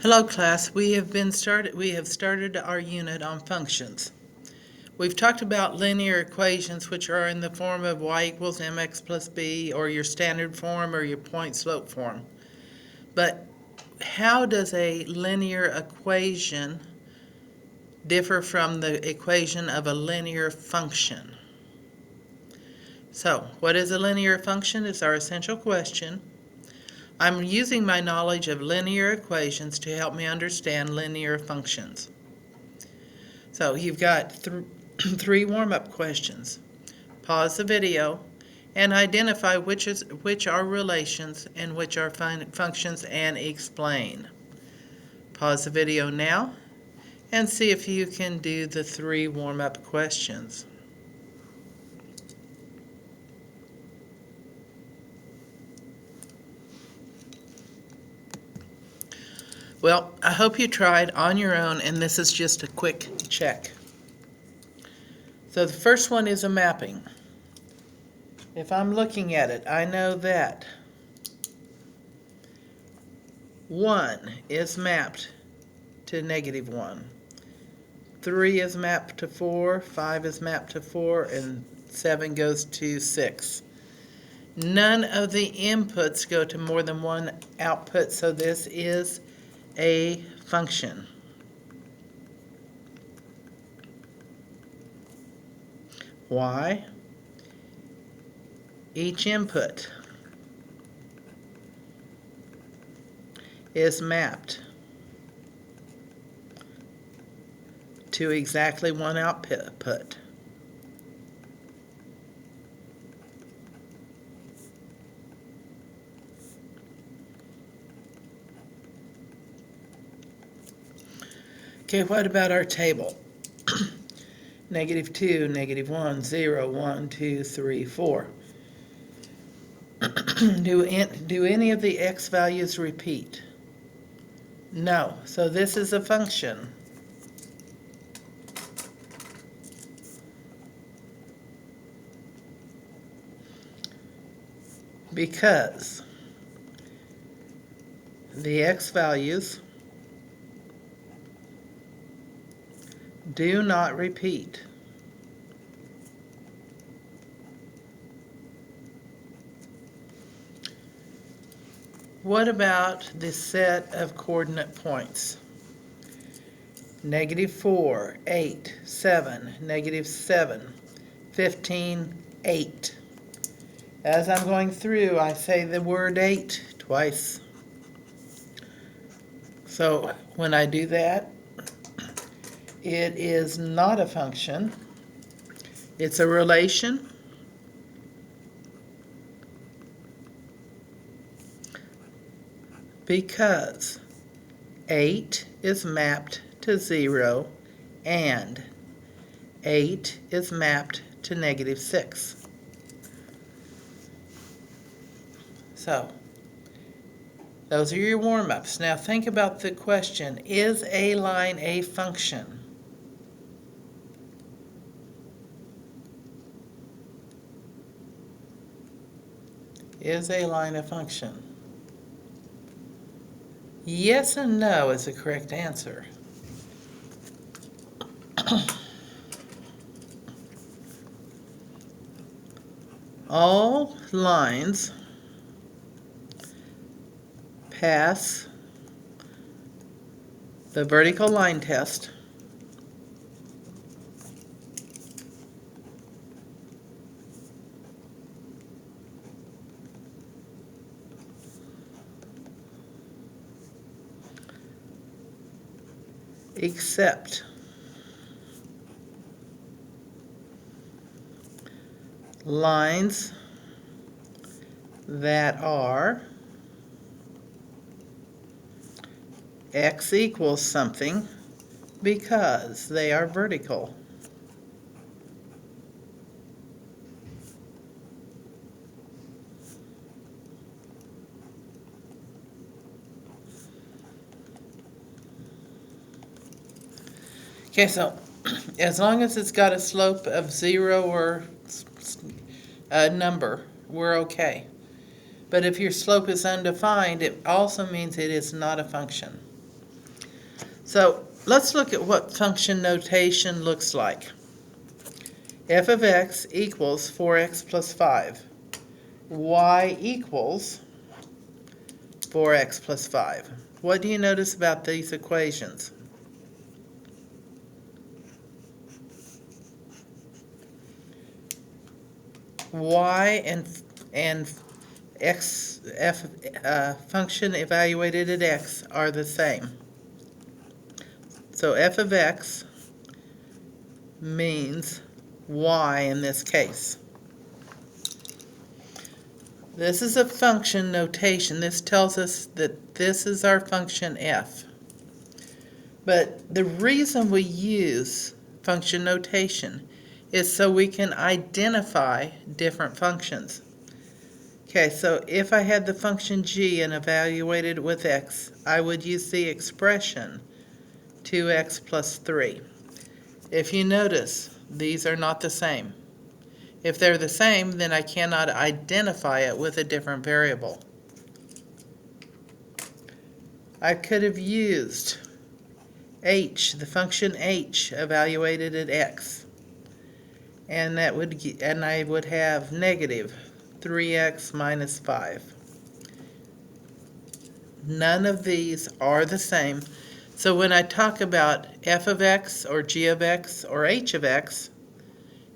Hello class, we have started our unit on functions. We've talked about linear equations, which are in the form of y equals mx plus b, or your standard form or your point slope form. But how does a linear equation differ from the equation of a linear function? So, what is a linear function is our essential question. I'm using my knowledge of linear equations to help me understand linear functions. So you've got three warm-up questions. Pause the video and identify which are relations and which are functions and explain. Pause the video now and see if you can do the three warm-up questions. Well, I hope you tried on your own, and this is just a quick check. So the first one is a mapping. If I'm looking at it, I know that 1 is mapped to -1. 3 is mapped to 4, 5 is mapped to 4, and 7 goes to 6. None of the inputs go to more than one output, so this is a function. Why? Each input is mapped to exactly one output. Okay, what about our table? -2, -1, 0, 1, 2, 3, 4. Do any of the x values repeat? No. So this is a function. Because the x values do not repeat. What about the set of coordinate points? -4, 8, 7, -7, 15, 8. As I'm going through, I say the word 8 twice. So when I do that, it is not a function. It's a relation. Because 8 is mapped to 0 and 8 is mapped to -6. So, those are your warm-ups. Now think about the question, is a line a function? Is a line a function? Yes and no is the correct answer. All lines pass the vertical line test except lines that are x equals something because they are vertical. Okay, so as long as it's got a slope of 0 or a number, we're okay. But if your slope is undefined, it also means it is not a function. So let's look at what function notation looks like. F of x equals 4x plus 5. Y equals 4x plus 5. What do you notice about these equations? Y and function evaluated at x are the same. So f of x means y in this case. This is a function notation. This tells us that this is our function f. But the reason we use function notation is so we can identify different functions. Okay, so if I had the function g and evaluated it with x, I would use the expression 2x plus 3. If you notice, these are not the same. If they're the same, then I cannot identify it with a different variable. I could have used h, the function h, evaluated at x, and I would have negative 3x minus 5. None of these are the same. So when I talk about f of x or g of x or h of x,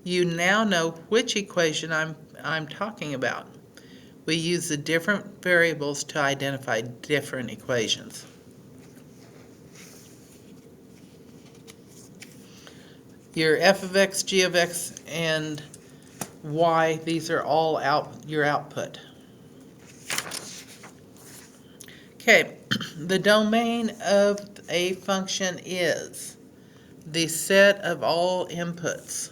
you now know which equation I'm talking about. We use the different variables to identify different equations. Your f of x, g of x, and y, these are all your output. Okay, the domain of a function is the set of all inputs.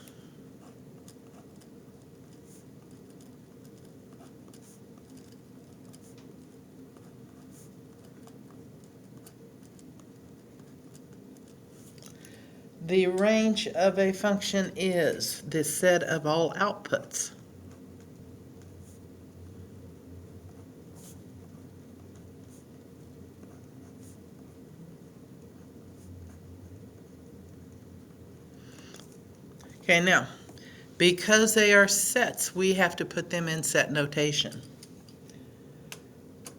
The range of a function is the set of all outputs. Okay, now, because they are sets, we have to put them in set notation.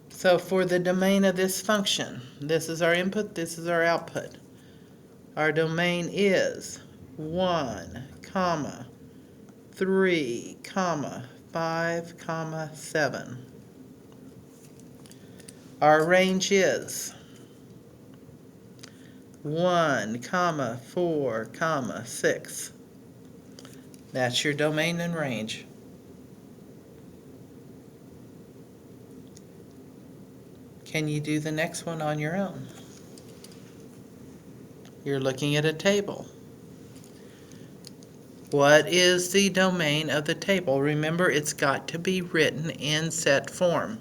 So for the domain of this function, this is our input, this is our output. Our domain is 1, 3, 5, 7. Our range is 1, 4, 6. That's your domain and range. Can you do the next one on your own? You're looking at a table. What is the domain of the table? Remember, it's got to be written in set form.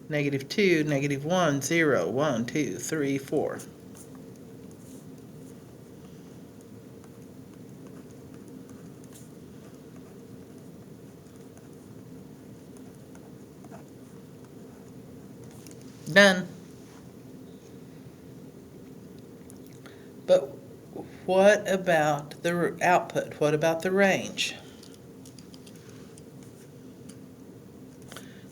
-2, -1, 0, 1, 2, 3, 4. Done. But what about the output? What about the range?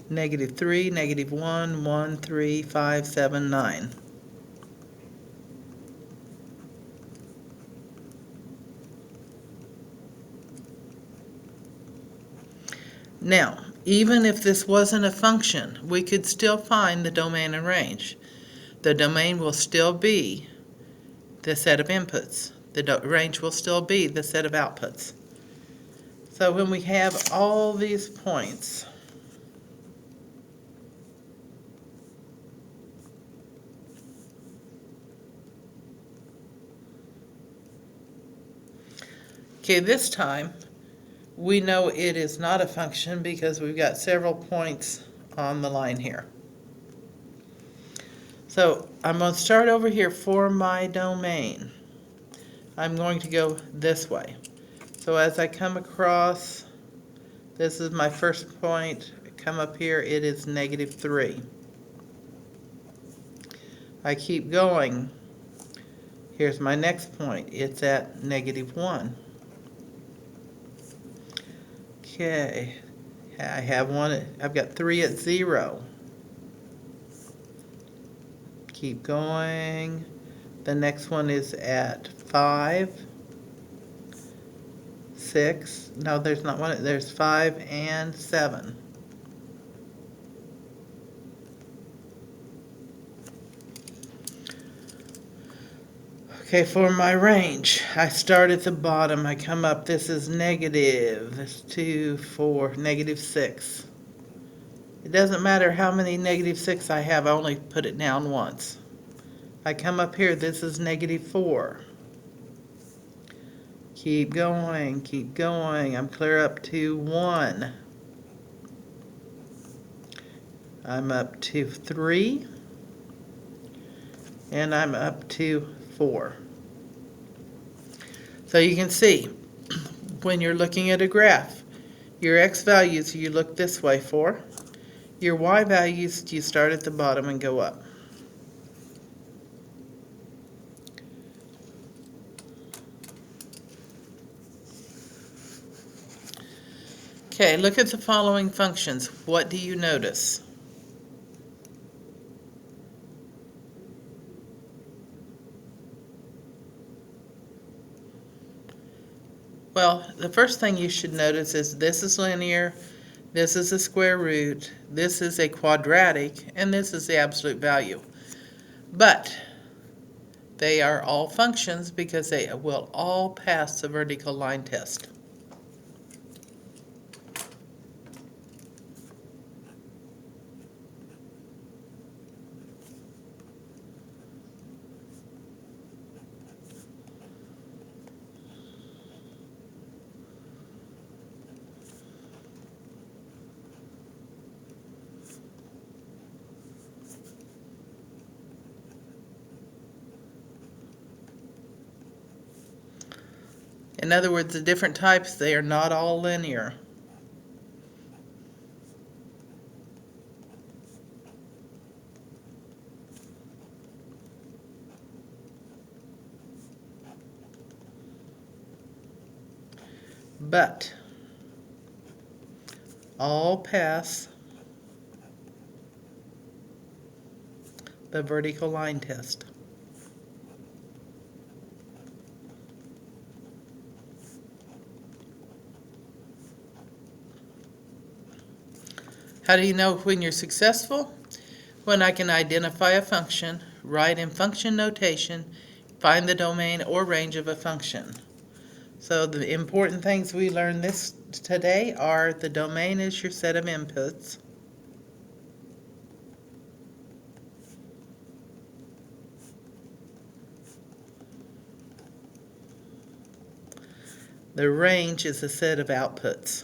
-3, -1, 1, 3, 5, 7, 9. Now, even if this wasn't a function, we could still find the domain and range. The domain will still be the set of inputs. The range will still be the set of outputs. So when we have all these points, okay, this time we know it is not a function because we've got several points on the line here. So I'm going to start over here for my domain. I'm going to go this way. So as I come across, this is my first point, come up here, it is -3. I keep going. Here's my next point. It's at -1. Okay, I have one. I've got 3 at 0. Keep going. The next one is at 5, 6. No, there's not one. There's 5 and 7. Okay, for my range, I start at the bottom. I come up. This is negative. That's 2, 4, -6. It doesn't matter how many -6 I have. I only put it down once. I come up here. This is -4. Keep going. Keep going. I'm clear up to 1. I'm up to 3. And I'm up to 4. So you can see, when you're looking at a graph, your x values you look this way for. Your y values you start at the bottom and go up. Okay, look at the following functions. What do you notice? Well, the first thing you should notice is this is linear, this is a square root, this is a quadratic, and this is the absolute value. But they are all functions because they will all pass the vertical line test. In other words, the different types, they are not all linear. But all pass the vertical line test. How do you know when you're successful? When I can identify a function, write in function notation, find the domain or range of a function. So the important things we learned today are the domain is your set of inputs. The range is a set of outputs.